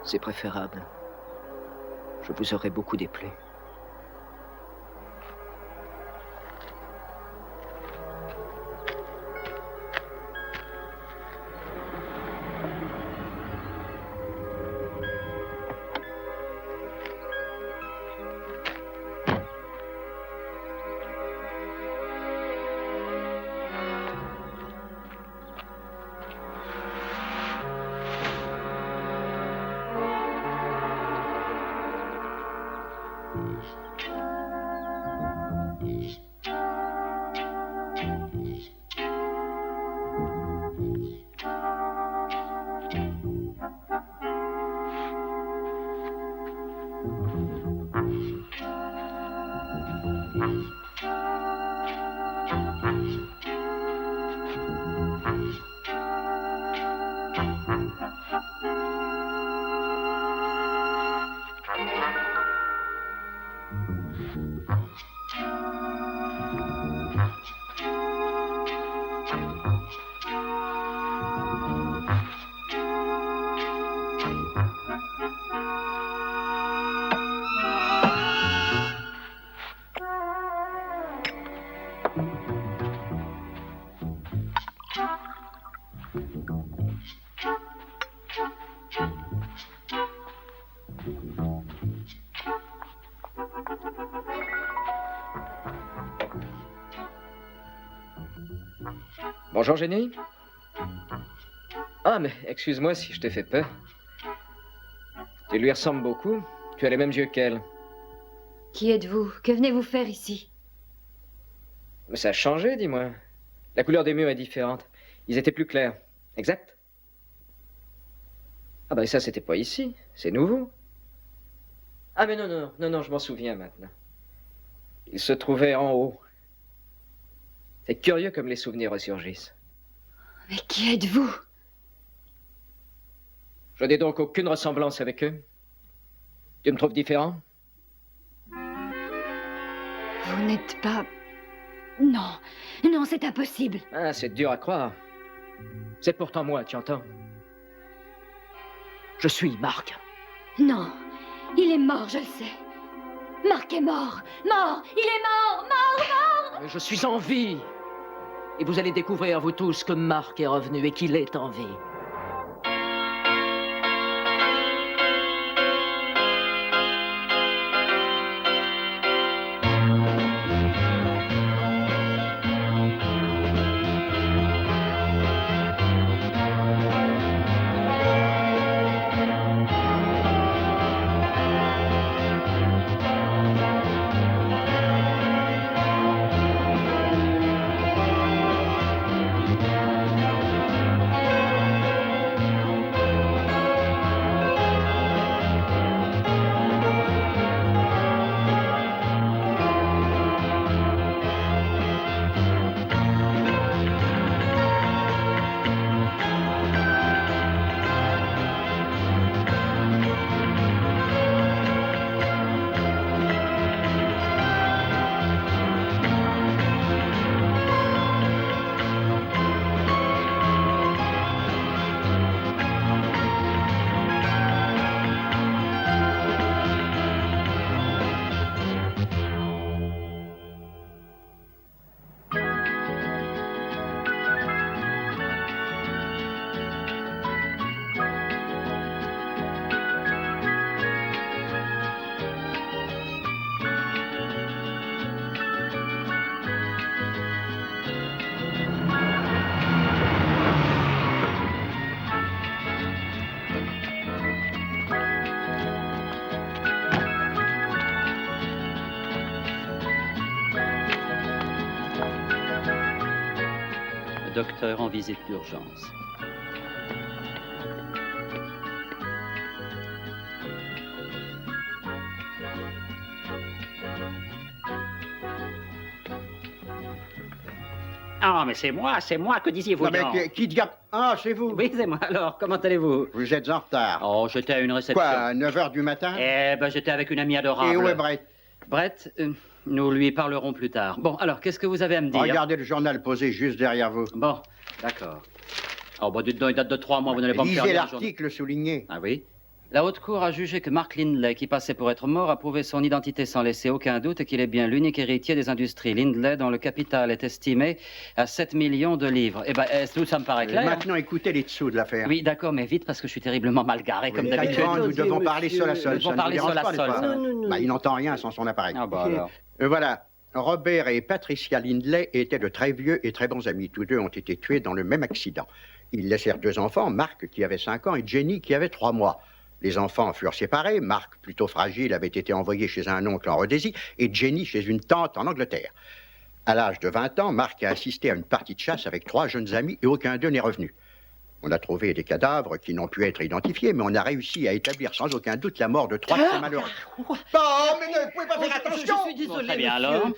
C'est préférable. Je vous aurais beaucoup déplu. Bonjour, Jenny. Ah, mais excuse-moi si je t'ai fait peur. Tu lui ressembles beaucoup. Tu as les mêmes yeux qu'elle. Qui êtes-vous? Que venez-vous faire ici? Mais ça a changé, dis-moi. La couleur des murs est différente. Ils étaient plus clairs. Exact? Ah ben ça, c'était pas ici. C'est nouveau. Ah mais non, je m'en souviens maintenant. Il se trouvait en haut. C'est curieux comme les souvenirs ressurgissent. Mais qui êtes-vous? Je n'ai donc aucune ressemblance avec eux. Tu me trouves différent? Vous n'êtes pas... Non, non, c'est impossible. Ah, c'est dur à croire. C'est pourtant moi, tu entends? Je suis Marc. Non, il est mort, je le sais. Marc est mort. Mort. Il est mort. Mort. Mais je suis en vie. Et vous allez découvrir, vous tous, que Marc est revenu et qu'il est en vie. Docteur en visite d'urgence. Ah, mais c'est moi, que disiez-vous Non, mais donc? qui diable... Ah, c'est vous. Oui, c'est moi. Alors, comment allez-vous? Vous êtes en retard. Oh, j'étais à une réception. Quoi, à 9h du matin? Eh ben, j'étais avec une amie adorable. Et où est Brett? Brett, nous lui parlerons plus tard. Bon, alors, qu'est-ce que vous avez à me dire? Regardez le journal posé juste derrière vous. Bon, d'accord. Oh, bah, dites donc, il date de 3 mois, vous n'allez pas me faire Lisez lire le journal. l'article souligné. Ah oui? La haute cour a jugé que Mark Lindley, qui passait pour être mort, a prouvé son identité sans laisser aucun doute et qu'il est bien l'unique héritier des industries Lindley, dont le capital est estimé à 7 millions de livres. Eh bien, tout ça me paraît clair. Maintenant, écoutez les dessous de l'affaire. Oui, d'accord, mais vite, parce que je suis terriblement mal garé, comme Oui, d'habitude. d'accord, nous devons parler seul à seul. Nous devons Ça ne parler vous dérange seul à pas, seul, n'est-ce pas? ça. Non. Bah, il n'entend rien sans son appareil. Ah bah alors. Voilà. Robert et Patricia Lindley étaient de très vieux et très bons amis. Tous deux ont été tués dans le même accident. Ils laissèrent 2 enfants, Mark qui avait 5 ans et Jenny qui avait 3 mois. Les enfants furent séparés. Mark, plutôt fragile, avait été envoyé chez un oncle en Rhodésie et Jenny chez une tante en Angleterre. À l'âge de 20 ans, Mark a assisté à une partie de chasse avec 3 jeunes amis et aucun d'eux n'est revenu. On a trouvé des cadavres qui n'ont pu être identifiés, mais on a réussi à établir sans aucun doute la mort de 3 de ces malheureux. Oh, mais ne pouvez pas faire attention! Je suis désolé, Très bien, monsieur. alors.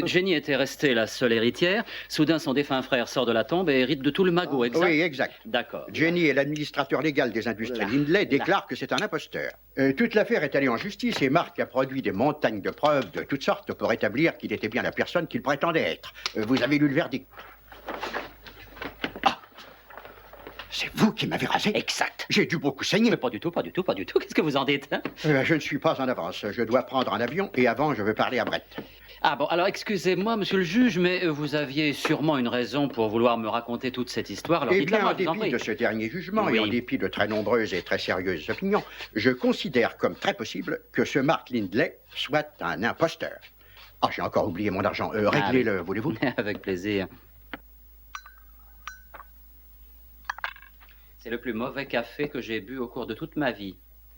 Jenny était restée la seule héritière. Soudain, son défunt frère sort de la tombe et hérite de tout le magot, exact? Oui, exact. D'accord. Jenny et l'administrateur légal des industries Lindley déclarent que c'est un imposteur. Toute l'affaire est allée en justice et Mark a produit des montagnes de preuves de toutes sortes pour établir qu'il était bien la personne qu'il prétendait être. Vous avez lu le verdict. Ah! C'est vous qui m'avez rasé? Exact. J'ai dû beaucoup saigner. Mais pas du tout, pas du tout, pas du tout. Qu'est-ce que vous en dites, hein? Je ne suis pas en avance. Je dois prendre un avion et avant, je veux parler à Brett. Ah bon, alors excusez-moi, monsieur le juge, mais vous aviez sûrement une raison pour vouloir me raconter toute cette histoire. Alors Eh dites-la bien, moi, en je vous en dépit prie. de ce dernier jugement Oui. et en dépit de très nombreuses et très sérieuses opinions, je considère comme très possible que ce Mark Lindley soit un imposteur. Ah, j'ai encore oublié mon argent. Réglez-le, voulez-vous? Avec plaisir. C'est le plus mauvais café que j'ai bu au cours de toute ma vie.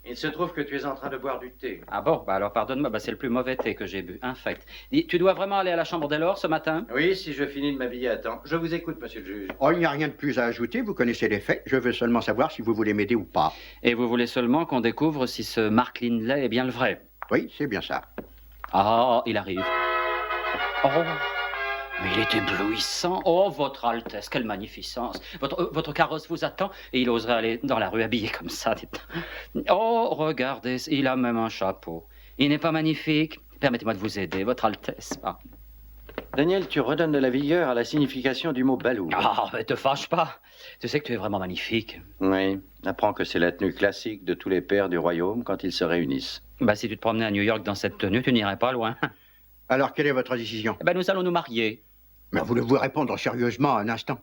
Il se trouve que tu es en train de boire du thé. Ah bon, bah alors pardonne-moi, bah c'est le plus mauvais thé que j'ai bu, infect. Dis, tu dois vraiment aller à la chambre d'Elor ce matin? Oui, si je finis de m'habiller à temps. Je vous écoute, monsieur le juge. Oh, il n'y a rien de plus à ajouter. Vous connaissez les faits. Je veux seulement savoir si vous voulez m'aider ou pas. Et vous voulez seulement qu'on découvre si ce Mark Lindley est bien le vrai? Oui, c'est bien ça. Ah, il arrive. Oh, mais il est éblouissant. Oh, votre Altesse, quelle magnificence. Votre carrosse vous attend et il oserait aller dans la rue habillé comme ça. Oh, regardez, il a même un chapeau. Il n'est pas magnifique? Permettez-moi de vous aider, votre Altesse. Ah, Daniel, tu redonnes de la vigueur à la signification du mot balou. mais te fâche pas. Tu sais que tu es vraiment magnifique. Oui, apprends que c'est la tenue classique de tous les pères du royaume quand ils se réunissent. Bah, si tu te promenais à New York dans cette tenue, tu n'irais pas loin. Alors, quelle est votre décision? Eh ben, nous allons nous marier. Mais voulez-vous répondre sérieusement un instant?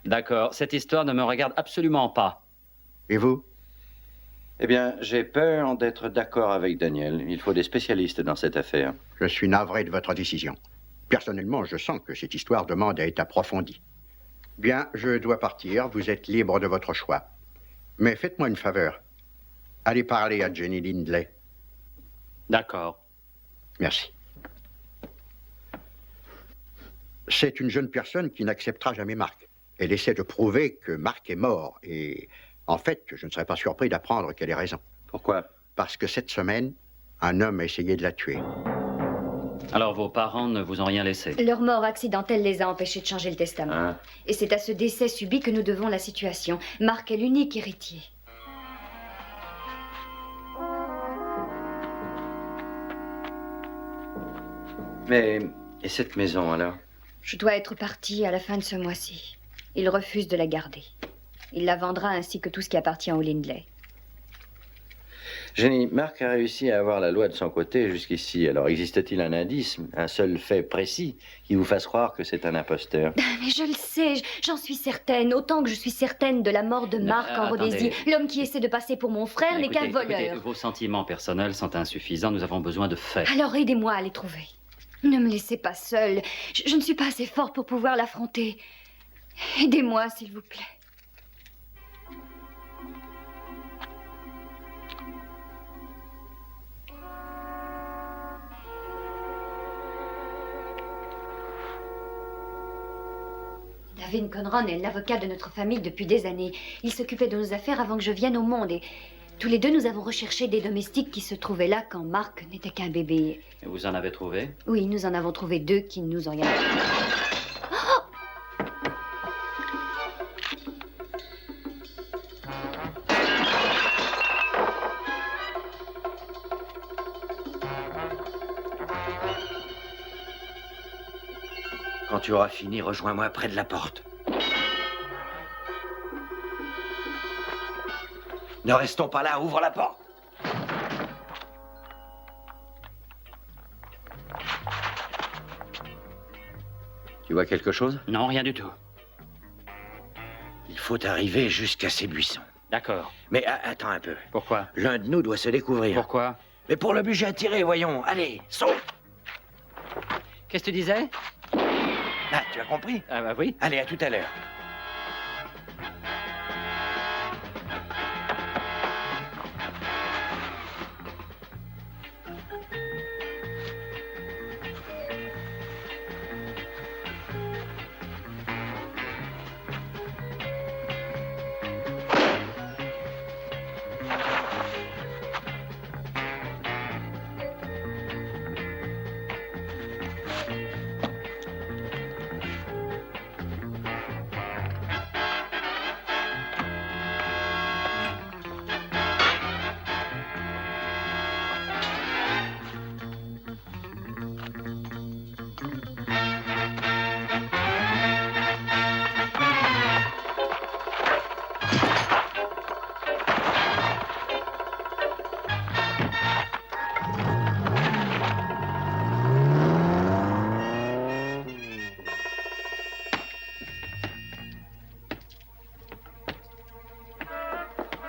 D'accord, cette histoire ne me regarde absolument pas. Et vous? Eh bien, j'ai peur d'être d'accord avec Daniel. Il faut des spécialistes dans cette affaire. Je suis navré de votre décision. Personnellement, je sens que cette histoire demande à être approfondie. Bien, je dois partir. Vous êtes libre de votre choix. Mais faites-moi une faveur. Allez parler à Jenny Lindley. D'accord. Merci. C'est une jeune personne qui n'acceptera jamais Mark. Elle essaie de prouver que Mark est mort. Et en fait, je ne serais pas surpris d'apprendre qu'elle ait raison. Pourquoi? Parce que cette semaine, un homme a essayé de la tuer. Alors, vos parents ne vous ont rien laissé? Leur mort accidentelle les a empêchés de changer le testament. Hein? Et c'est à ce décès subi que nous devons la situation. Mark est l'unique héritier. Mais, et cette maison alors? Je dois être partie à la fin de ce mois-ci. Il refuse de la garder. Il la vendra ainsi que tout ce qui appartient au Lindley. Jenny, Mark a réussi à avoir la loi de son côté jusqu'ici. Alors, existe-t-il un indice, un seul fait précis qui vous fasse croire que c'est un imposteur? Mais je le sais, j'en suis certaine. Autant que je suis certaine de la mort de Mark en Rhodésie. attendez. L'homme qui essaie de passer pour mon frère n'est qu'un voleur. Écoutez, vos sentiments personnels sont insuffisants. Nous avons besoin de faits. Alors aidez-moi à les trouver. Ne me laissez pas seule. Je ne suis pas assez forte pour pouvoir l'affronter. Aidez-moi, s'il vous plaît. David Conron est l'avocat de notre famille depuis des années. Il s'occupait de nos affaires avant que je vienne au monde et tous les deux nous avons recherché des domestiques qui se trouvaient là quand Mark n'était qu'un bébé. Et vous en avez trouvé? Oui, nous en avons trouvé 2 qui ne nous ont rien dit. Quand tu auras fini, rejoins-moi près de la porte. Ne restons pas là, ouvre la porte. Tu vois quelque chose? Non, rien du tout. Il faut arriver jusqu'à ces buissons. D'accord. Mais attends un peu. Pourquoi? L'un de nous doit se découvrir. Pourquoi? Mais pour le budget à tirer, voyons. Allez, saute. Qu'est-ce que tu disais? Ah, tu as compris? Ah bah oui. Allez, à tout à l'heure.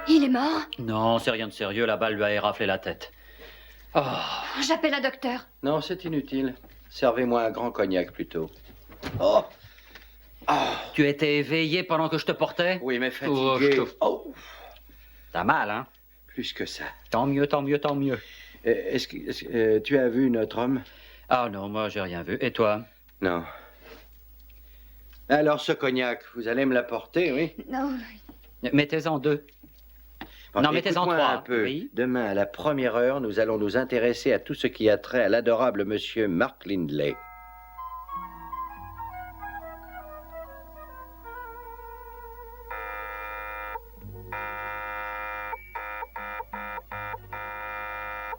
Il est mort? Non, c'est rien de sérieux, la balle lui a éraflé la tête. Oh. J'appelle un docteur. Non, c'est inutile. Servez-moi un grand cognac plutôt. Oh! Tu étais éveillé pendant que je te portais? Oui, mais Oh, fatigué. je te- Oh! T'as mal, hein? Plus que ça. Tant mieux, tant mieux, tant mieux. Tu as vu notre homme? Ah non, moi j'ai rien vu. Et toi? Non. Alors, ce cognac, vous allez me l'apporter, oui? Non. Mettez-en 2. Bon, Non, mettez-en écoute-moi 3. un peu. Oui. Demain, à la première heure, nous allons nous intéresser à tout ce qui a trait à l'adorable monsieur Mark Lindley.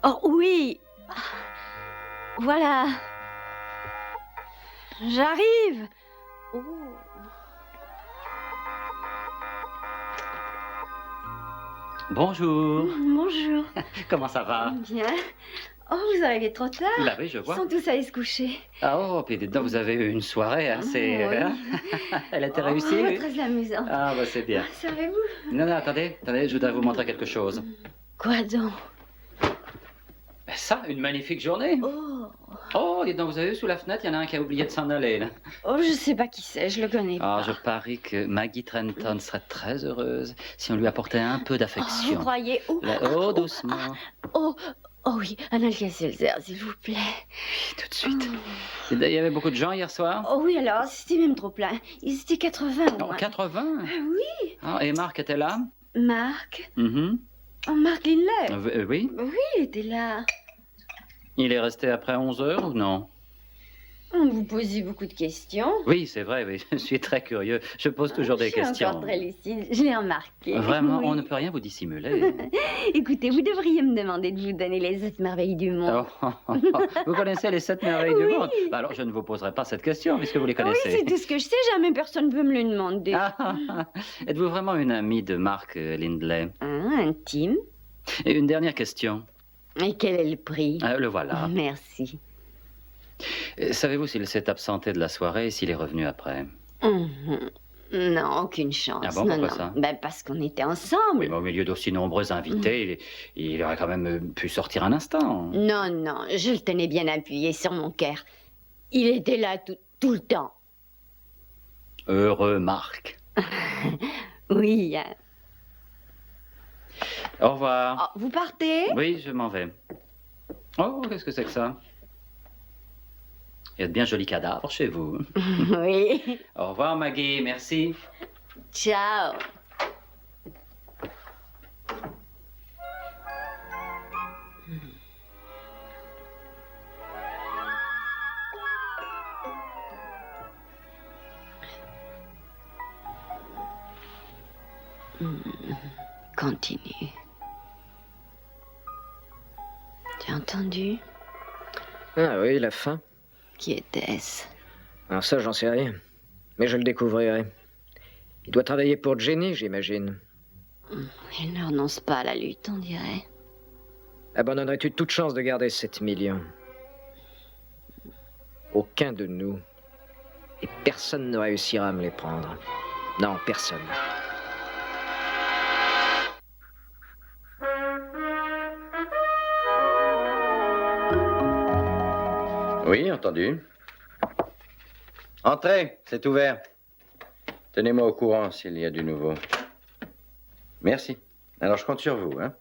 Oh oui. Voilà. J'arrive. Oh. Bonjour. Bonjour. Comment ça va? Bien. Oh, vous arrivez trop tard. Vous l'avez, je Ils vois. sont tous allés se coucher. Ah oh, puis dites donc, vous avez eu une soirée assez... Oui. hein? Elle était Oh, réussie, oui? très amusant. Ah bah c'est bien. Servez-vous. Non, non, attendez, je voudrais vous montrer quelque chose. Quoi donc? Ben ça, une magnifique journée. Oh. Oh, dites donc, vous avez vu sous la fenêtre, il y en a un qui a oublié de s'en aller, là. Oh, je sais pas qui c'est, je le connais Ah, pas. je parie que Maggie Trenton serait très heureuse si on lui apportait un peu Oh, vous d'affection. croyez? Oh, Oh, doucement. oh, oh oui, un Alka-Seltzer, s'il vous plaît. Tout de suite. Il y avait beaucoup de gens hier soir? Oh oui, alors, c'était même trop plein. Ils étaient 80 au Non, moins. 80? Ah oui. Ah, et Marc était là? Marc? Mhm. Oh, Mark Lindley. Oui. Oui, il était là. Il est resté après 11 heures ou non? Vous posez beaucoup de questions. Oui, c'est vrai, oui. Je suis très curieux. Je pose toujours des Je suis questions. encore très lucide, je l'ai remarqué. Vraiment, Oui. on ne peut rien vous dissimuler. Écoutez, vous devriez me demander de vous donner les 7 merveilles du monde. Oh, vous connaissez les 7 merveilles du Oui. monde? Bah alors, je ne vous poserai pas cette question puisque vous les Oui, connaissez. c'est tout ce que je sais, jamais personne ne veut me le demander. Êtes-vous vraiment une amie de Mark Lindley? Intime. Et une dernière question. Et quel est le prix? Le voilà. Merci. Savez-vous s'il s'est absenté de la soirée et s'il est revenu après? Non, aucune chance. Ah bon, non, pourquoi non. ça? Ben, parce qu'on était ensemble. Oui, mais au milieu d'aussi nombreux invités, il aurait quand même pu sortir un instant. Non, non, je le tenais bien appuyé sur mon cœur. Il était là tout le temps. Heureux Marc. Oui. Hein. Au revoir. Oh, vous partez? Oui, je m'en vais. Oh, qu'est-ce que c'est que ça? Il y a de bien jolis cadavres chez vous. Oui. Au revoir, Maggie. Merci. Ciao. Continue. Tu as entendu? Ah oui, la fin. Qui était-ce? Alors ça, j'en sais rien. Mais je le découvrirai. Il doit travailler pour Jenny, j'imagine. Il ne renonce pas à la lutte, on dirait. Abandonnerais-tu toute chance de garder 7 millions? Aucun de nous Et personne ne réussira à me les prendre. Non, personne. Oui, entendu. Entrez, c'est ouvert. Tenez-moi au courant s'il y a du nouveau. Merci. Alors, je compte sur vous, hein.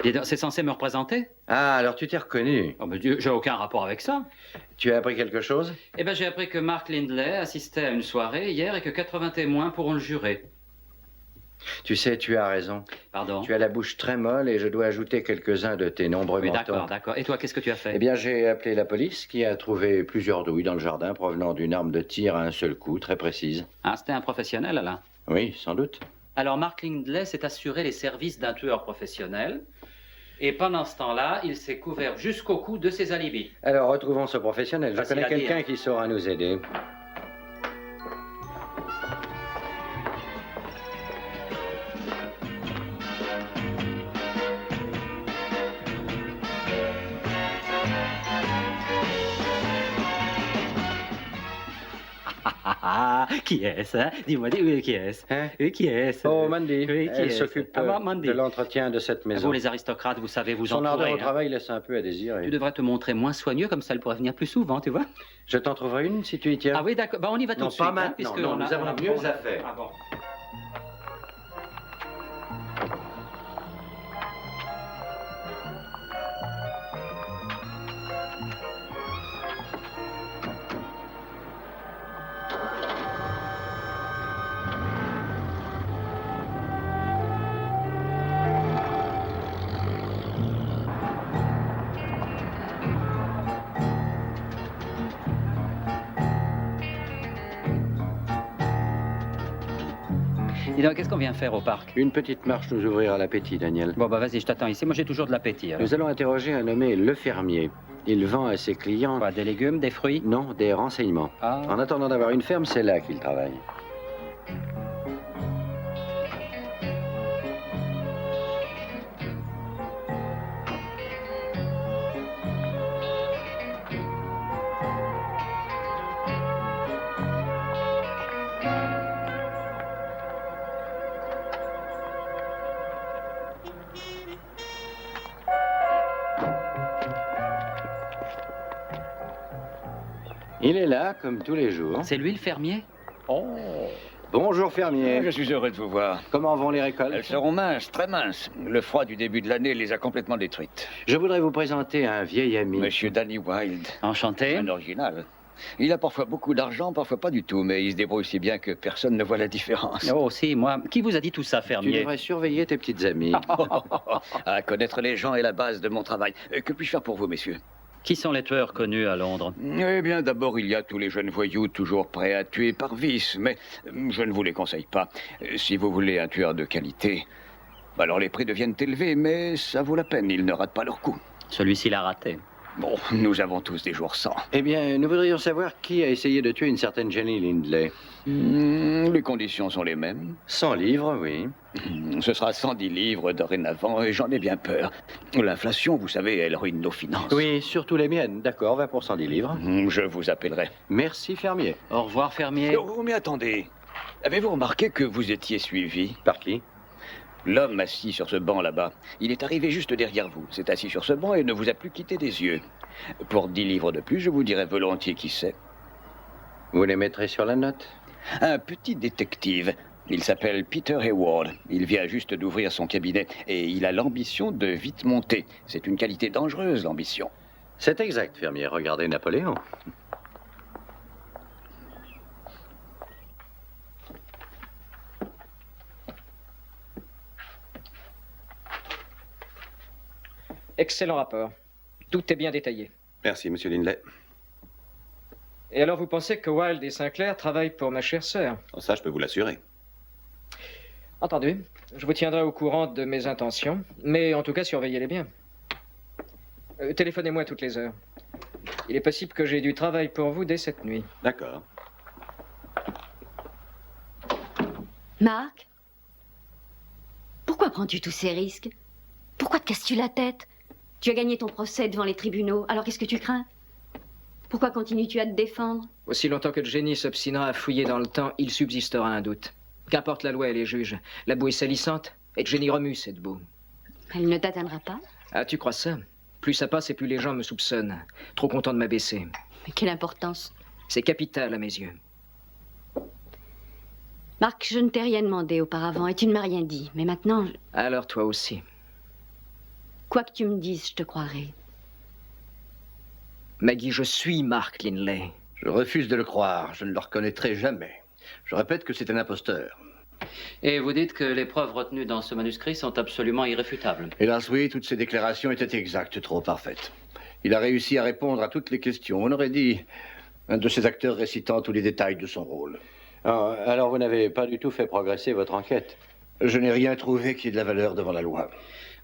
Dis donc, c'est censé me représenter? Ah, alors tu t'es reconnu. Oh, mais Dieu, j'ai aucun rapport avec ça. Tu as appris quelque chose? Eh bien, j'ai appris que Mark Lindley assistait à une soirée hier et que 80 témoins pourront le jurer. Tu sais, tu as raison. Pardon? Tu as la bouche très molle et je dois ajouter quelques-uns de tes nombreux Oui, mentons. d'accord, d'accord. Et toi, qu'est-ce que tu as fait? Eh bien, j'ai appelé la police qui a trouvé plusieurs douilles dans le jardin provenant d'une arme de tir à un seul coup, très précise. Ah, c'était un professionnel, Alain. Oui, sans doute. Alors, Mark Lindley s'est assuré les services d'un tueur professionnel. Et pendant ce temps-là, il s'est couvert jusqu'au cou de ses alibis. Alors, retrouvons ce professionnel. Je Facile connais à dire. quelqu'un qui saura nous aider. Qui est-ce, hein? Dis-moi, qui est-ce? Hein? Oui, qui est-ce? Oh, Mandy. Oui, qui Elle est-ce? s'occupe Mandy. de l'entretien de cette maison. Vous, les aristocrates, vous savez vous Son ardeur entourer. au Hein. travail laisse un peu à désirer. Tu devrais te montrer moins soigneux, comme ça elle pourrait venir plus souvent, tu vois? Je t'en trouverai une si tu y tiens. Ah oui, d'accord. Bah, on y va tout Non, de suite. pas maintenant. puisque Non, on a- nous avons on a- mieux on a- à faire. Ah bon. Dis donc, qu'est-ce qu'on vient faire au parc? Une petite marche nous ouvrira l'appétit, Daniel. Bon, bah vas-y, je t'attends ici. Moi, j'ai toujours de l'appétit. alors. Nous allons interroger un nommé Le Fermier. Il vend à ses clients... Quoi, des légumes, des fruits? Non, des renseignements. Ah. En attendant d'avoir une ferme, c'est là qu'il travaille. Il est là, comme tous les jours. C'est lui le fermier? Oh, Bonjour, fermier. je suis heureux de vous voir. Comment vont les récoltes? Elles seront minces, très minces. Le froid du début de l'année les a complètement détruites. Je voudrais vous présenter un vieil ami. Monsieur Danny Wilde, Enchanté. un original. Il a parfois beaucoup d'argent, parfois pas du tout, mais il se débrouille si bien que personne ne voit la différence. Oh, si, moi. Qui vous a dit tout ça, Tu fermier? devrais surveiller tes petites amies. À connaître les gens est la base de mon travail. Que puis-je faire pour vous, messieurs? Qui sont les tueurs connus à Londres? Eh bien, d'abord, il y a tous les jeunes voyous toujours prêts à tuer par vice, mais je ne vous les conseille pas. Si vous voulez un tueur de qualité, alors les prix deviennent élevés, mais ça vaut la peine, ils ne ratent pas leur coup. Celui-ci l'a raté. Bon, nous avons tous des jours sans. Eh bien, nous voudrions savoir qui a essayé de tuer une certaine Jenny Lindley. Les conditions sont les mêmes. 100 livres, oui. Ce sera 110 livres dorénavant, et j'en ai bien peur. L'inflation, vous savez, elle ruine nos finances. Oui, surtout les miennes. D'accord, 20 pour 110 livres. Je vous appellerai. Merci, fermier. Au revoir, fermier. Oh, mais attendez. Avez-vous remarqué que vous étiez suivi? Par qui? L'homme assis sur ce banc là-bas, il est arrivé juste derrière vous. S'est assis sur ce banc et ne vous a plus quitté des yeux. Pour 10 livres de plus, je vous dirai volontiers qui c'est. Vous les mettrez sur la note? Un petit détective. Il s'appelle Peter Hayward. Il vient juste d'ouvrir son cabinet et il a l'ambition de vite monter. C'est une qualité dangereuse, l'ambition. C'est exact, fermier. Regardez Napoléon. Excellent rapport. Tout est bien détaillé. Merci, monsieur Lindley. Et alors, vous pensez que Wilde et Sinclair travaillent pour ma chère sœur? Oh, ça, je peux vous l'assurer. Entendu. Je vous tiendrai au courant de mes intentions, mais en tout cas, surveillez-les bien. Téléphonez-moi toutes les heures. Il est possible que j'ai du travail pour vous dès cette nuit. D'accord. Marc, pourquoi prends-tu tous ces risques? Pourquoi te casses-tu la tête? Tu as gagné ton procès devant les tribunaux, alors qu'est-ce que tu crains? Pourquoi continues-tu à te défendre? Aussi longtemps que Jenny s'obstinera à fouiller dans le temps, il subsistera un doute. Qu'importe la loi et les juges, la boue est salissante et Jenny remue cette boue. Elle ne t'atteindra pas? Ah, tu crois ça? Plus ça passe et plus les gens me soupçonnent. Trop content de m'abaisser. Mais quelle importance? C'est capital à mes yeux. Marc, je ne t'ai rien demandé auparavant et tu ne m'as rien dit. Mais maintenant, Alors toi aussi. quoi que tu me dises, je te croirai. Maggie, je suis Mark Linley. Je refuse de le croire. Je ne le reconnaîtrai jamais. Je répète que c'est un imposteur. Et vous dites que les preuves retenues dans ce manuscrit sont absolument irréfutables. Hélas, oui, toutes ces déclarations étaient exactes, trop parfaites. Il a réussi à répondre à toutes les questions. On aurait dit un de ces acteurs récitant tous les détails de son rôle. Alors vous n'avez pas du tout fait progresser votre enquête? Je n'ai rien trouvé qui ait de la valeur devant la loi.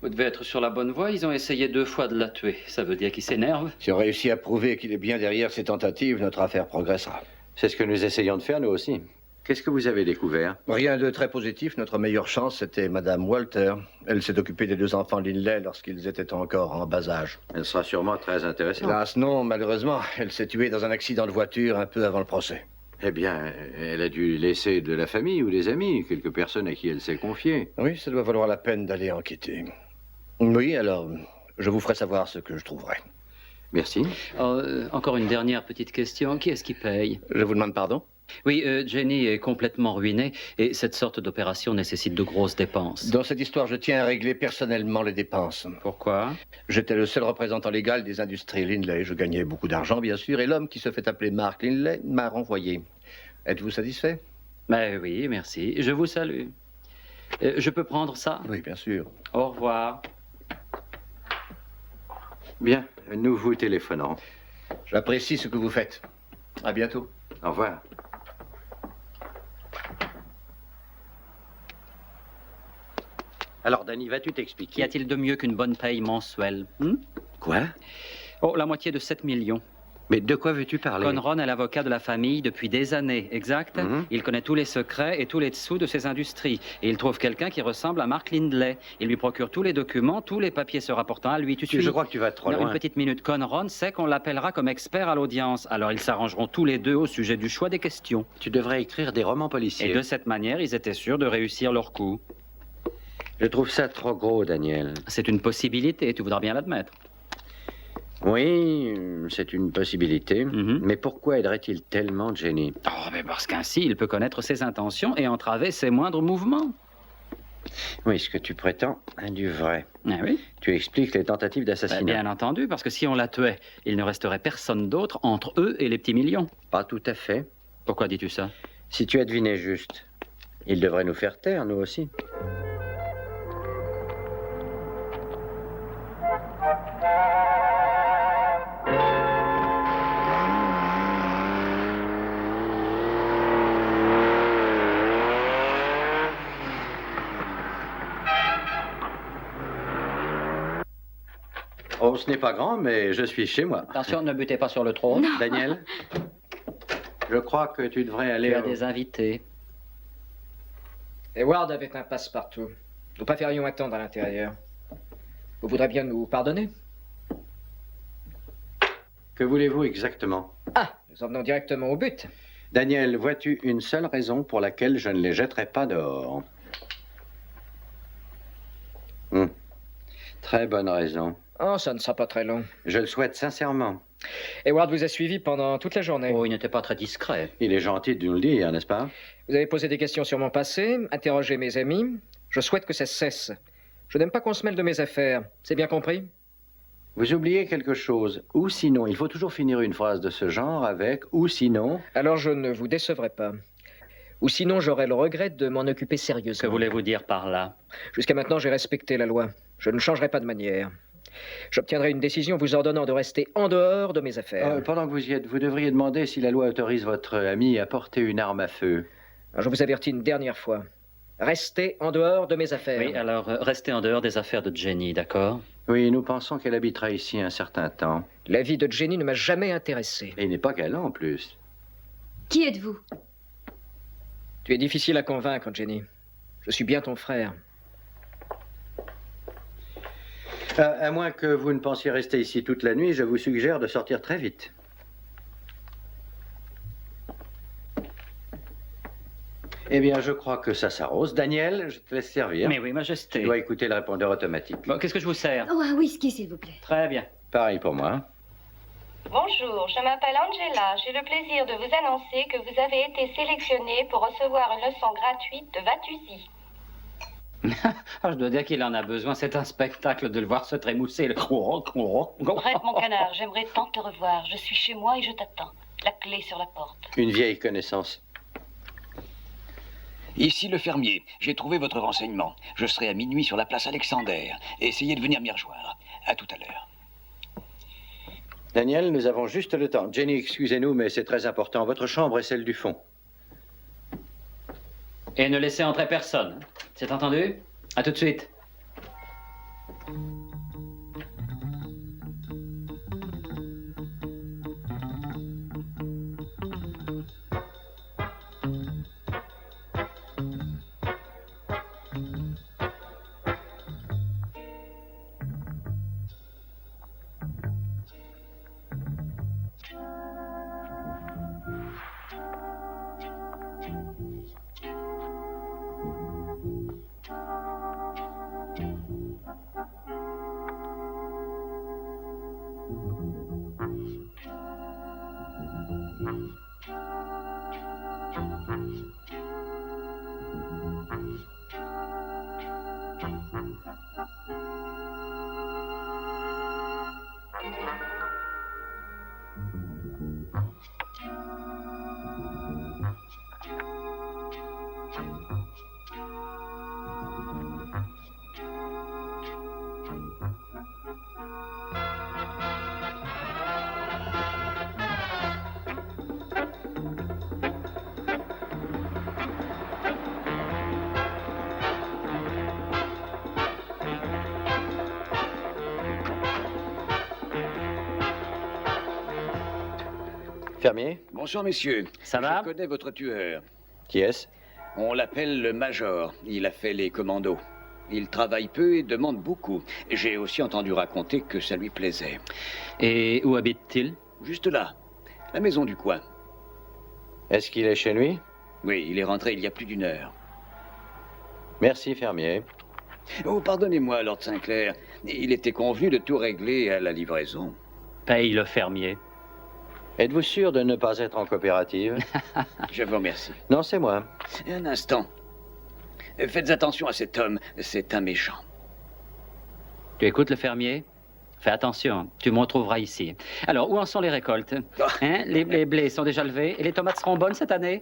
Vous devez être sur la bonne voie. Ils ont essayé 2 fois de la tuer. Ça veut dire qu'ils s'énervent. Si on réussit à prouver qu'il est bien derrière ces tentatives, notre affaire progressera. C'est ce que nous essayons de faire, nous aussi. Qu'est-ce que vous avez découvert? Rien de très positif. Notre meilleure chance, c'était Madame Walter. Elle s'est occupée des 2 enfants Linley lorsqu'ils étaient encore en bas âge. Elle sera sûrement très intéressante. Hélas, non, malheureusement. Elle s'est tuée dans un accident de voiture un peu avant le procès. Eh bien, elle a dû laisser de la famille ou des amis, quelques personnes à qui elle s'est confiée. Oui, ça doit valoir la peine d'aller enquêter. Oui, alors, je vous ferai savoir ce que je trouverai. Merci. Encore une dernière petite question. Qui est-ce qui paye? Je vous demande pardon? Oui, Jenny est complètement ruinée et cette sorte d'opération nécessite de grosses dépenses. Dans cette histoire, je tiens à régler personnellement les dépenses. Pourquoi? J'étais le seul représentant légal des industries Linley. Je gagnais beaucoup d'argent, bien sûr, et l'homme qui se fait appeler Mark Linley m'a renvoyé. Êtes-vous satisfait? Ben oui, merci. Je vous salue. Je peux prendre ça? Oui, bien sûr. Au revoir. Bien, nous vous téléphonons. J'apprécie ce que vous faites. À bientôt. Au revoir. Alors, Danny, vas-tu t'expliquer? Qu'y a-t-il de mieux qu'une bonne paye mensuelle? Quoi? Oh, la moitié de 7 millions. Mais de quoi veux-tu parler? Conron est l'avocat de la famille depuis des années, exact? Il connaît tous les secrets et tous les dessous de ses industries. Et il trouve quelqu'un qui ressemble à Mark Linley. Il lui procure tous les documents, tous les papiers se rapportant à lui. Tu suis? Je crois que tu vas trop Non, loin. une petite minute. Conron sait qu'on l'appellera comme expert à l'audience. Alors ils s'arrangeront tous les deux au sujet du choix des questions. Tu devrais écrire des romans policiers. Et de cette manière, ils étaient sûrs de réussir leur coup. Je trouve ça trop gros, Daniel. C'est une possibilité, tu voudras bien l'admettre. Oui, c'est une possibilité. Mais pourquoi aiderait-il tellement Jenny? Oh, mais parce qu'ainsi, il peut connaître ses intentions et entraver ses moindres mouvements. Oui, ce que tu prétends a du vrai. Ah oui? Tu expliques les tentatives d'assassinat. Bien entendu, parce que si on la tuait, il ne resterait personne d'autre entre eux et les petits millions. Pas tout à fait. Pourquoi dis-tu ça? Si tu as deviné juste, il devrait nous faire taire, nous aussi. Oh, ce n'est pas grand, mais je suis chez moi. Attention, ne butez pas sur le trône. Non. Daniel, je crois que tu devrais aller... Tu as des invités. Edward avait un passe-partout. Nous pas ferions attendre à l'intérieur. Vous voudrez bien nous pardonner? Que voulez-vous exactement? Ah, nous en venons directement au but. Daniel, vois-tu une seule raison pour laquelle je ne les jetterai pas dehors? Très bonne raison. Oh, ça ne sera pas très long. Je le souhaite sincèrement. Edward vous a suivi pendant toute la journée. Oh, il n'était pas très discret. Il est gentil de nous le dire, n'est-ce pas? Vous avez posé des questions sur mon passé, interrogé mes amis. Je souhaite que ça cesse. Je n'aime pas qu'on se mêle de mes affaires. C'est bien compris? Vous oubliez quelque chose. Ou sinon, il faut toujours finir une phrase de ce genre avec « ou sinon ». Alors je ne vous décevrai pas. Ou sinon, j'aurai le regret de m'en occuper sérieusement. Que voulez-vous dire par là? Jusqu'à maintenant, j'ai respecté la loi. Je ne changerai pas de manière. J'obtiendrai une décision vous ordonnant de rester en dehors de mes affaires. Pendant que vous y êtes, vous devriez demander si la loi autorise votre ami à porter une arme à feu. Alors, je vous avertis une dernière fois. Restez en dehors de mes affaires. Oui, alors restez en dehors des affaires de Jenny, d'accord? Oui, nous pensons qu'elle habitera ici un certain temps. La vie de Jenny ne m'a jamais intéressé. Et il n'est pas galant en plus. Qui êtes-vous? Tu es difficile à convaincre, Jenny. Je suis bien ton frère. À moins que vous ne pensiez rester ici toute la nuit, je vous suggère de sortir très vite. Eh bien, je crois que ça s'arrose. Daniel, je te laisse servir. Mais oui, Majesté. Tu dois écouter le répondeur automatique. Bon, qu'est-ce que je vous sers? Oh, un whisky, s'il vous plaît. Très bien. Pareil pour moi. Bonjour, je m'appelle Angela. J'ai le plaisir de vous annoncer que vous avez été sélectionnée pour recevoir une leçon gratuite de Vatusi. Ah, je dois dire qu'il en a besoin. C'est un spectacle de le voir se trémousser. Arrête, mon canard, j'aimerais tant te revoir. Je suis chez moi et je t'attends. La clé sur la porte. Une vieille connaissance. Ici le fermier. J'ai trouvé votre renseignement. Je serai à minuit sur la place Alexander. Essayez de venir m'y rejoindre. À tout à l'heure. Daniel, nous avons juste le temps. Jenny, excusez-nous, mais c'est très important. Votre chambre est celle du fond. Et ne laissez entrer personne. C'est entendu? À tout de suite. Fermier? Bonsoir, messieurs. Ça va? Je connais votre tueur. Qui est-ce? On l'appelle le Major. Il a fait les commandos. Il travaille peu et demande beaucoup. J'ai aussi entendu raconter que ça lui plaisait. Et où habite-t-il? Juste là. La maison du coin. Est-ce qu'il est chez lui? Oui, il est rentré il y a plus d'1 heure. Merci, fermier. Oh, pardonnez-moi, Lord Sinclair. Il était convenu de tout régler à la livraison. Paye le fermier. Êtes-vous sûr de ne pas être en coopérative? Je vous remercie. Non, c'est moi. Un instant. Faites attention à cet homme. C'est un méchant. Tu écoutes le fermier? Fais attention, tu me retrouveras ici. Alors, où en sont les récoltes? Hein? Les blés sont déjà levés et les tomates seront bonnes cette année?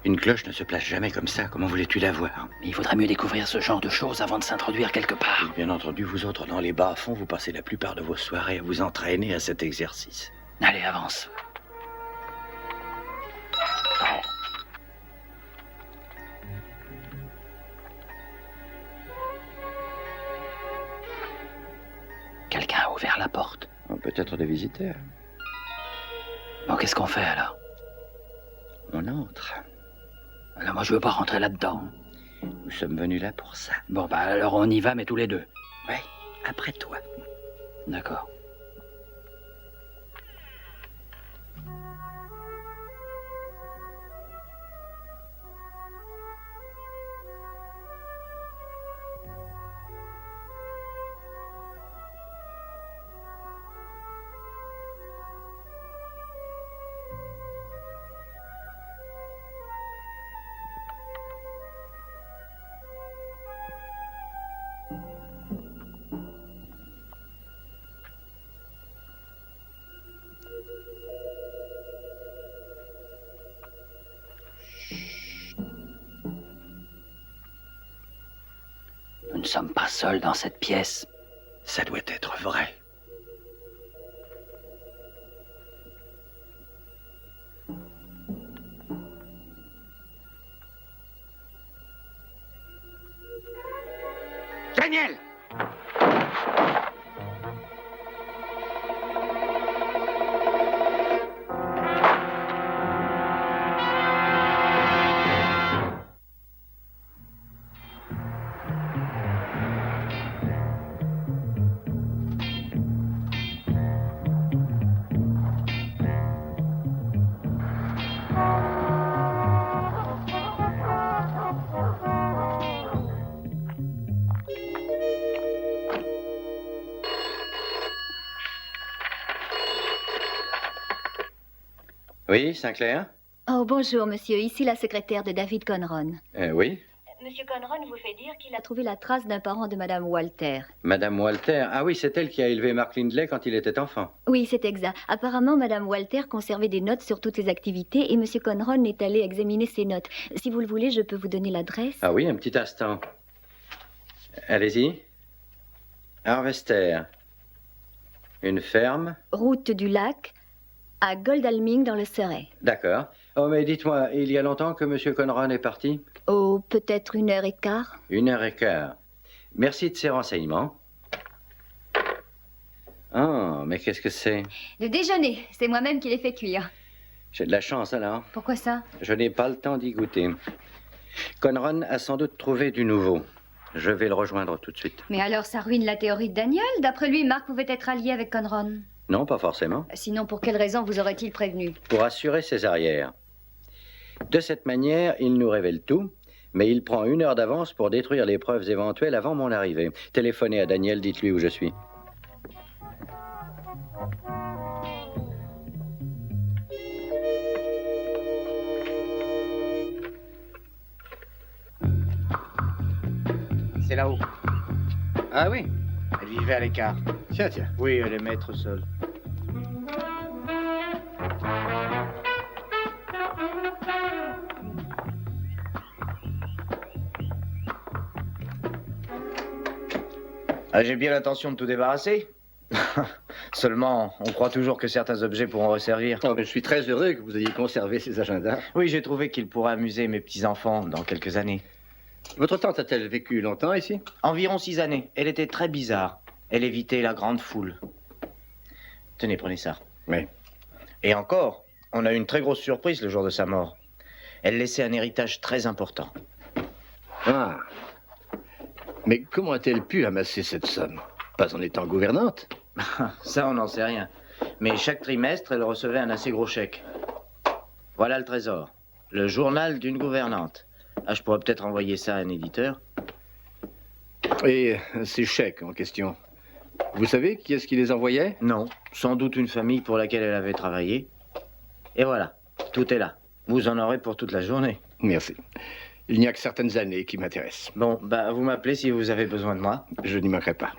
Une cloche ne se place jamais comme ça. Comment voulais-tu la voir? Mais il vaudrait mieux découvrir ce genre de choses avant de s'introduire quelque part. Bien entendu, vous autres, dans les bas-fonds, vous passez la plupart de vos soirées à vous entraîner à cet exercice. Allez, avance. Quelqu'un a ouvert la porte. Peut-être des visiteurs. Bon, qu'est-ce qu'on fait alors? On entre. Alors moi, je veux pas rentrer là-dedans. Nous sommes venus là pour ça. Bon, bah alors on y va, mais tous les deux. Oui, après toi. D'accord. Nous ne sommes pas seuls dans cette pièce. Ça doit être vrai. Daniel! Oui, Sinclair? Oh, bonjour, monsieur. Ici la secrétaire de David Conron. Oui. Monsieur Conron vous fait dire qu'il a trouvé la trace d'un parent de Madame Walter. Madame Walter. Ah oui, c'est elle qui a élevé Mark Lindley quand il était enfant. Oui, c'est exact. Apparemment, Madame Walter conservait des notes sur toutes ses activités et Monsieur Conron est allé examiner ses notes. Si vous le voulez, je peux vous donner l'adresse. Ah oui, un petit instant. Allez-y. Harvester. Une ferme. Route du lac, à Godalming dans le Surrey. D'accord. Oh, mais dites-moi, il y a longtemps que Monsieur Conron est parti? Oh, peut-être 1h15. 1h15. Merci de ces renseignements. Oh, mais qu'est-ce que c'est? Le déjeuner, c'est moi-même qui l'ai fait cuire. J'ai de la chance alors. Pourquoi ça? Je n'ai pas le temps d'y goûter. Conron a sans doute trouvé du nouveau. Je vais le rejoindre tout de suite. Mais alors ça ruine la théorie de Daniel. D'après lui, Mark pouvait être allié avec Conron. Non, pas forcément. Sinon, pour quelle raison vous aurait-il prévenu? Pour assurer ses arrières. De cette manière, il nous révèle tout, mais il prend 1 heure d'avance pour détruire les preuves éventuelles avant mon arrivée. Téléphonez à Daniel, dites-lui où je suis. C'est là-haut. Ah oui? Elle vivait à l'écart. Tiens, tiens. Oui, elle est maître seule. Ah, j'ai bien l'intention de tout débarrasser. Seulement, on croit toujours que certains objets pourront resservir. Oh, mais je suis très heureux que vous ayez conservé ces agendas. Oui, j'ai trouvé qu'ils pourraient amuser mes petits-enfants dans quelques années. Votre tante a-t-elle vécu longtemps ici? Environ 6 années. Elle était très bizarre. Elle évitait la grande foule. Tenez, prenez ça. Oui. Et encore, on a eu une très grosse surprise le jour de sa mort. Elle laissait un héritage très important. Ah. Mais comment a-t-elle pu amasser cette somme? Pas en étant gouvernante? Ça, on n'en sait rien. Mais chaque trimestre, elle recevait un assez gros chèque. Voilà le trésor. Le journal d'une gouvernante. Ah, je pourrais peut-être envoyer ça à un éditeur. Et ces chèques en question, vous savez qui est-ce qui les envoyait? Non, sans doute une famille pour laquelle elle avait travaillé. Et voilà, tout est là. Vous en aurez pour toute la journée. Merci. Il n'y a que certaines années qui m'intéressent. Bon, bah vous m'appelez si vous avez besoin de moi. Je n'y manquerai pas.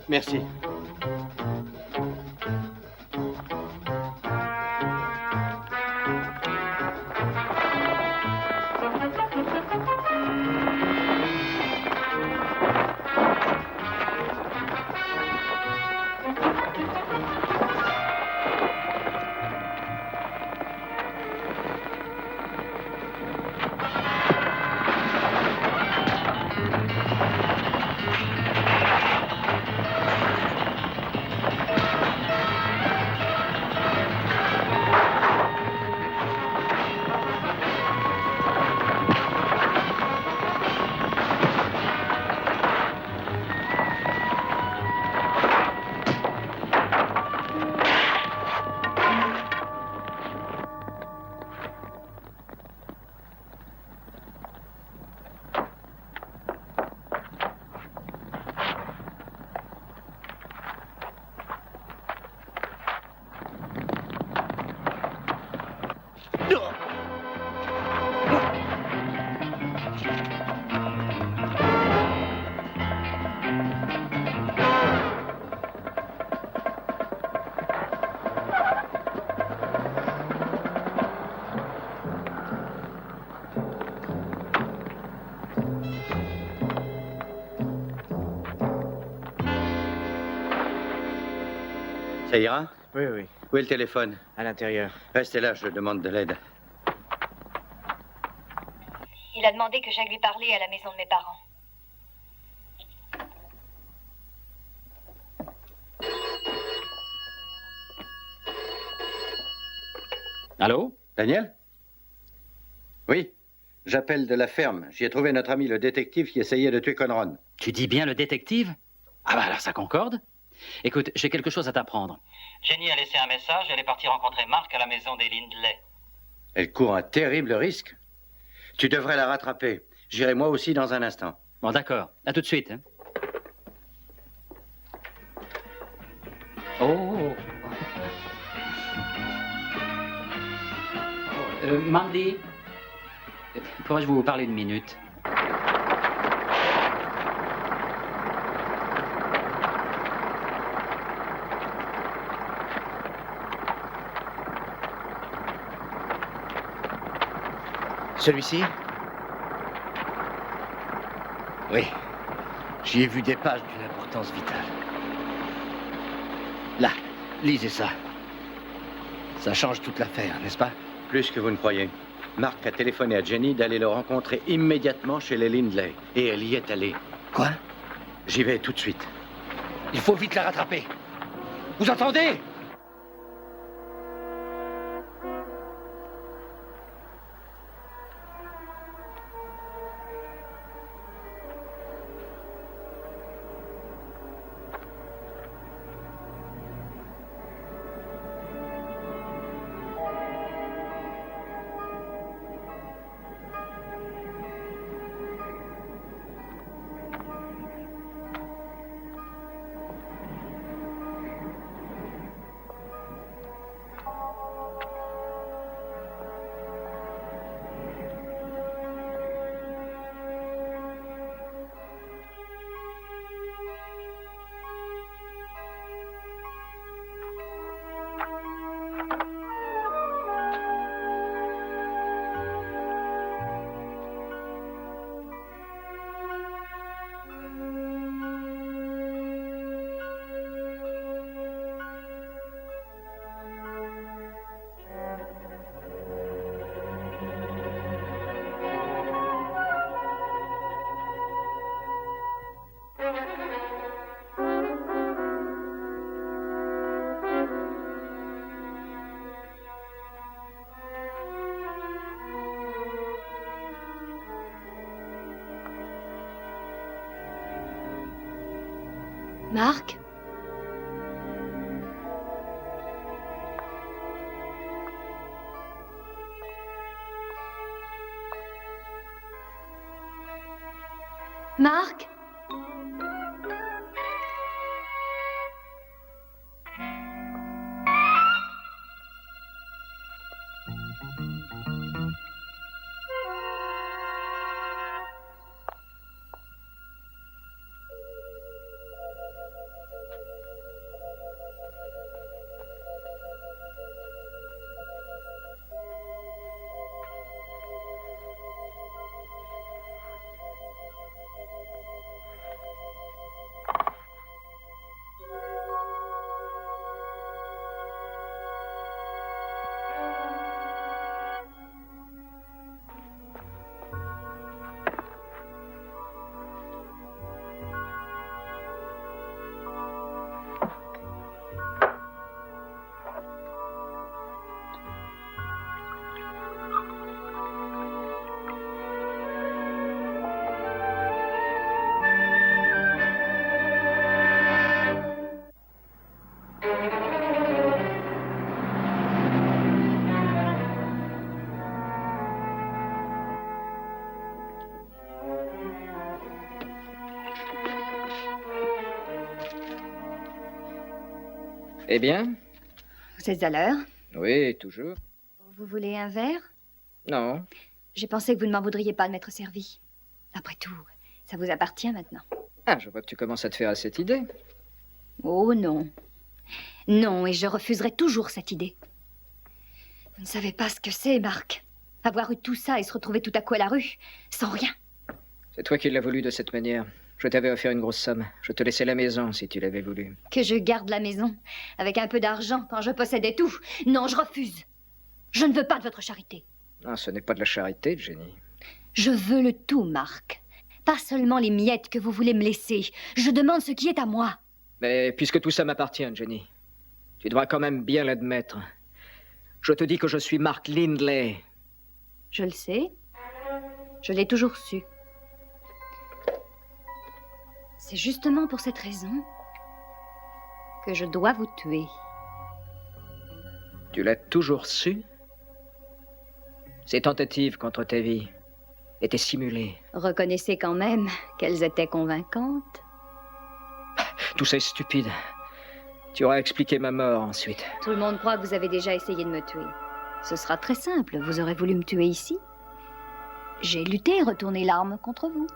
Merci. Ça ira? Oui, oui. Où est le téléphone? À l'intérieur. Restez là, je demande de l'aide. Il a demandé que j'aille lui parler à la maison de mes parents. Allô? Daniel? Oui, j'appelle de la ferme. J'y ai trouvé notre ami le détective qui essayait de tuer Conron. Tu dis bien le détective? Ah bah alors ça concorde. Écoute, j'ai quelque chose à t'apprendre. Jenny a laissé un message, elle est partie rencontrer Mark à la maison des Lindley. Elle court un terrible risque. Tu devrais la rattraper. J'irai moi aussi dans un instant. Bon, d'accord. À tout de suite. Hein. Oh. Mandy, pourrais-je vous parler une minute? Celui-ci? Oui. J'y ai vu des pages d'une importance vitale. Là, lisez ça. Ça change toute l'affaire, n'est-ce pas? Plus que vous ne croyez. Mark a téléphoné à Jenny d'aller le rencontrer immédiatement chez les Lindley. Et elle y est allée. Quoi? J'y vais tout de suite. Il faut vite la rattraper. Vous entendez? Marc? Marc? Eh bien? Vous êtes à l'heure? Oui, toujours. Vous voulez un verre? Non. J'ai pensé que vous ne m'en voudriez pas de m'être servi. Après tout, ça vous appartient maintenant. Ah, je vois que tu commences à te faire à cette idée. Oh non. Non, et je refuserai toujours cette idée. Vous ne savez pas ce que c'est, Marc. Avoir eu tout ça et se retrouver tout à coup à la rue, sans rien. C'est toi qui l'as voulu de cette manière. Je t'avais offert une grosse somme. Je te laissais la maison si tu l'avais voulu. Que je garde la maison, avec un peu d'argent, quand je possédais tout. Non, je refuse. Je ne veux pas de votre charité. Non, ce n'est pas de la charité, Jenny. Je veux le tout, Marc. Pas seulement les miettes que vous voulez me laisser. Je demande ce qui est à moi. Mais puisque tout ça m'appartient, Jenny, tu devras quand même bien l'admettre. Je te dis que je suis Mark Lindley. Je le sais. Je l'ai toujours su. C'est justement pour cette raison que je dois vous tuer. Tu l'as toujours su? Ces tentatives contre ta vie étaient simulées. Reconnaissez quand même qu'elles étaient convaincantes. Tout ça est stupide. Tu auras expliqué ma mort ensuite. Tout le monde croit que vous avez déjà essayé de me tuer. Ce sera très simple. Vous aurez voulu me tuer ici. J'ai lutté et retourné l'arme contre vous.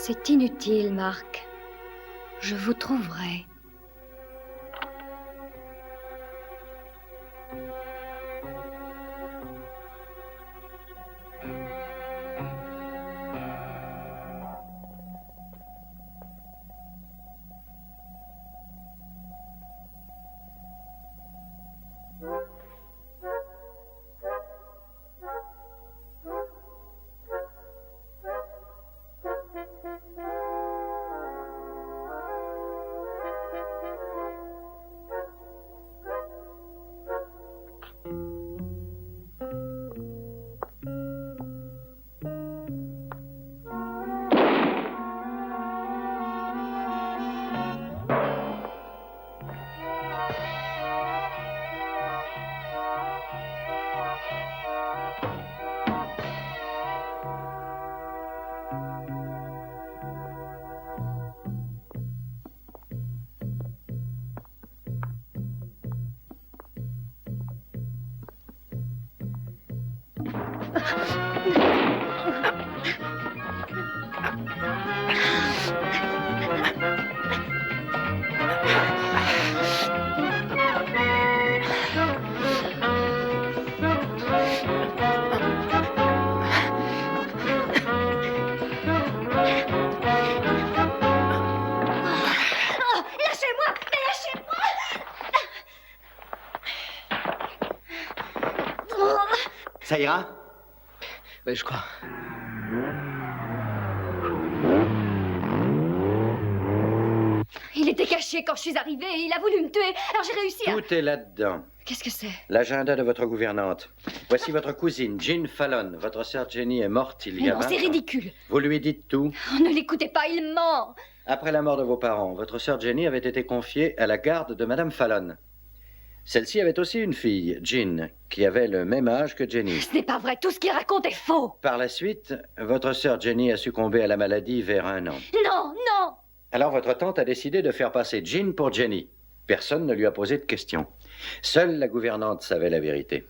C'est inutile, Marc. Je vous trouverai. Ça ira? Oui, je crois. Il était caché quand je suis arrivée et il a voulu me tuer. Alors j'ai réussi à... Tout est là-dedans. Qu'est-ce que c'est? L'agenda de votre gouvernante. Voici votre cousine, Jean Fallon. Votre sœur Jenny est morte il y a 20 ans. Non, c'est ridicule. Vous lui dites tout. Oh, ne l'écoutez pas, il ment. Après la mort de vos parents, votre sœur Jenny avait été confiée à la garde de Madame Fallon. Celle-ci avait aussi une fille, Jean, qui avait le même âge que Jenny. Ce n'est pas vrai, tout ce qu'il raconte est faux. Par la suite, votre sœur Jenny a succombé à la maladie vers 1 an. Non, non. Alors votre tante a décidé de faire passer Jean pour Jenny. Personne ne lui a posé de questions. Seule la gouvernante savait la vérité.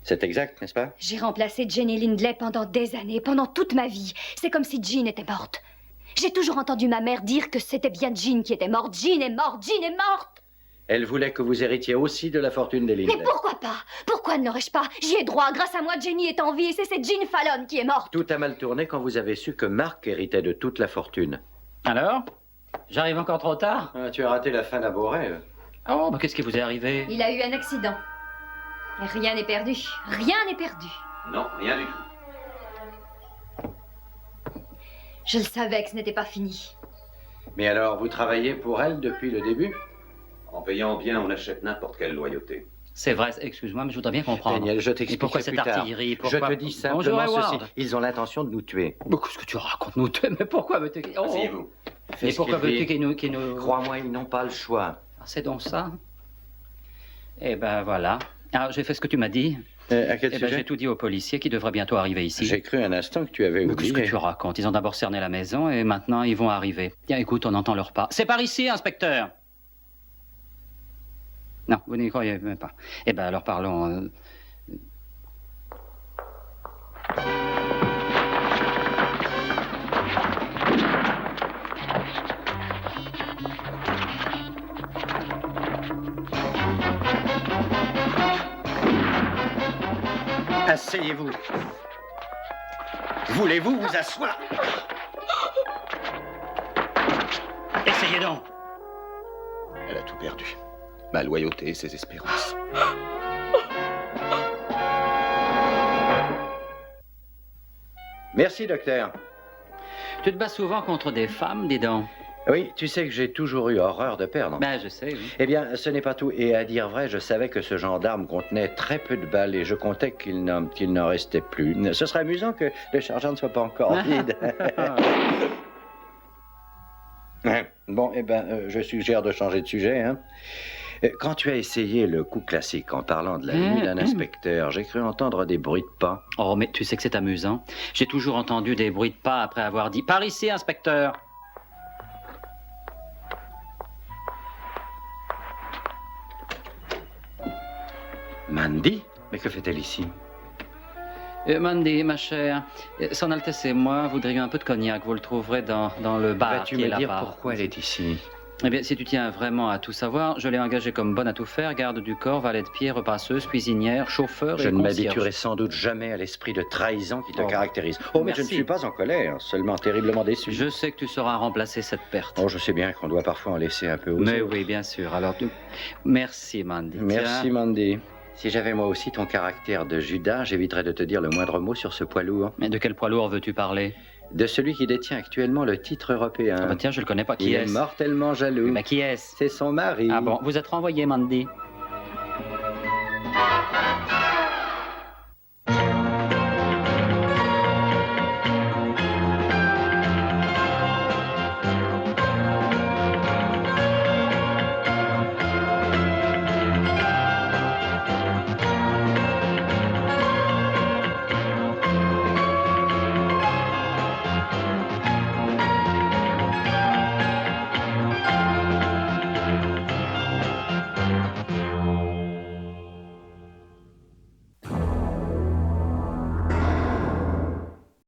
C'est exact, n'est-ce pas? J'ai remplacé Jenny Lindley pendant des années, pendant toute ma vie. C'est comme si Jean était morte. J'ai toujours entendu ma mère dire que c'était bien Jean qui était morte. Jean est morte, Jean est morte. Elle voulait que vous héritiez aussi de la fortune des Lindley. Mais pourquoi pas? Pourquoi ne l'aurais-je pas? J'y ai droit. Grâce à moi, Jenny est en vie et c'est cette Jean Fallon qui est morte. Tout a mal tourné quand vous avez su que Mark héritait de toute la fortune. Alors? J'arrive encore trop tard? Tu as raté la fin d'un beau rêve. Oh, bah qu'est-ce qui vous est arrivé? Il a eu un accident. Et rien n'est perdu. Rien n'est perdu. Non, rien du tout. Je le savais que ce n'était pas fini. Mais alors, vous travaillez pour elle depuis le début? En payant bien, on achète n'importe quelle loyauté. C'est vrai, excuse-moi, mais je voudrais bien comprendre. Daniel, je t'explique pourquoi plus cette tard. artillerie? Je te dis simplement Bonjour, ceci. Howard. Ils ont l'intention de nous tuer. Mais qu'est-ce que tu racontes, nous tuer? Mais pourquoi me tuer? Oh. Asseyez-vous. Mais pourquoi veux-tu qu'ils nous... Crois-moi, ils n'ont pas le choix. Ah, c'est donc ça? Eh ben voilà. Alors, j'ai fait ce que tu m'as dit. À quel Eh ben, sujet? j'ai tout dit aux policiers qui devraient bientôt arriver ici. J'ai cru un instant que tu avais Mais oublié. qu'est-ce que tu racontes? Ils ont d'abord cerné la maison et maintenant ils vont arriver. Tiens, écoute, on entend leur pas. C'est par ici, inspecteur! Non, vous n'y croyez même pas. Eh ben alors parlons... Asseyez-vous. Voulez-vous vous asseoir? Essayez donc. Elle a tout perdu. Ma loyauté et ses espérances. Merci, docteur. Tu te bats souvent contre des femmes, dis donc. Oui, tu sais que j'ai toujours eu horreur de perdre. Ben, je sais, oui. Eh bien, ce n'est pas tout. Et à dire vrai, je savais que ce gendarme contenait très peu de balles et je comptais qu'il n'en restait plus. Ce serait amusant que le chargeur ne soit pas encore vide. Bon, eh bien, je suggère de changer de sujet, hein. Quand tu as essayé le coup classique en parlant de la nuit d'un inspecteur, j'ai cru entendre des bruits de pas. Oh, mais tu sais que c'est amusant. J'ai toujours entendu des bruits de pas après avoir dit « Par ici, inspecteur !» Mandy? Mais que fait-elle ici? Mandy, ma chère, Son Altesse et moi voudrions un peu de cognac. Vous le trouverez dans le bar Vas-tu qui est me dire là-bas. pourquoi elle est ici? Eh bien, si tu tiens vraiment à tout savoir, je l'ai engagée comme bonne à tout faire, garde du corps, valet de pied, repasseuse, cuisinière, chauffeur Je et ne concierge. m'habituerai sans doute jamais à l'esprit de trahison qui te Oh. caractérise. Oh, mais je ne Merci. suis pas en colère, seulement terriblement déçu. Je sais que tu sauras remplacer cette perte. Oh, je sais bien qu'on doit parfois en laisser un peu aux Mais autres. oui, bien sûr. Alors, merci, Mandy. Merci, Tiens. Mandy. Si j'avais moi aussi ton caractère de Judas, j'éviterais de te dire le moindre mot sur ce poids lourd. Mais de quel poids lourd veux-tu parler? De celui qui détient actuellement le titre européen. Ah bah tiens, je le connais pas. Qui Il est-ce? est mortellement jaloux. Mais qui est-ce? C'est son mari. Ah bon, vous êtes renvoyé, Mandy.